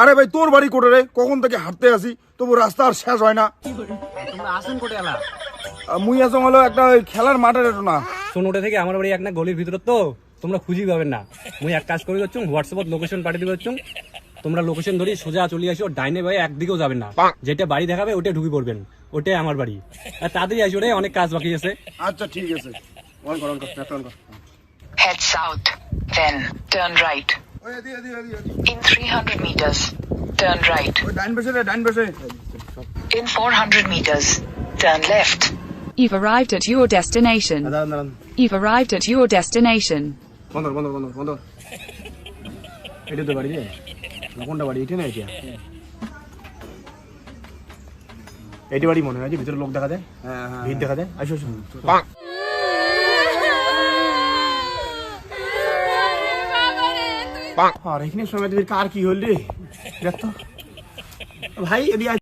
আরে ভাই তোর বাড়ি কোটে রে? কখন থেকে হাঁটতে আসি তবু রাস্তা আর শেষ হয় না। তোমরা আসেন কোটে এলা? মুই আসং হলো একটা ওই খেলার মাঠের একটু না। সোনোটে থেকে আমার বাড়ি এক না গলির ভিতরে, তো তোমরা খুঁজি পাবেন না। মুই এক কাজ করে যাচ্ছ, হোয়াটসঅ্যাপত লোকেশন পাঠিয়ে দিবে হচ্ছ, তোমরা লোকেশন ধরি সোজা চলে আসো। ডাইনে ভাই একদিকেও যাবেন না, যেটা বাড়ি দেখাবে ওটা ঢুকে পড়বেন, ওটাই আমার বাড়ি। আর তাড়াতাড়ি আসো রে, অনেক কাজ বাকি আছে। আচ্ছা ঠিক আছে, অন কর অন কর অন কর। Head south, then turn right. ওই এদি এদি এদি In 300 meters, turn right. ওই ডাইন পাশে রে, ডাইন পাশে। In 400 meters, turn left. You've arrived at your destination. দাঁড়ান দাঁড়ান, You've arrived at your destination. বন্ধ বন্ধ বন্ধ বন্ধ। এটা তো বাড়ি রে, কোনটা বাড়ি? এটা না এটা? এইটা বাড়ি মনে হয়, যে ভিতরে লোক দেখা যায়, ভিড় দেখা যায়। আসো আসো। আর এখানে সময় কার কি হল রে? দেখ তো ভাই, এদিকে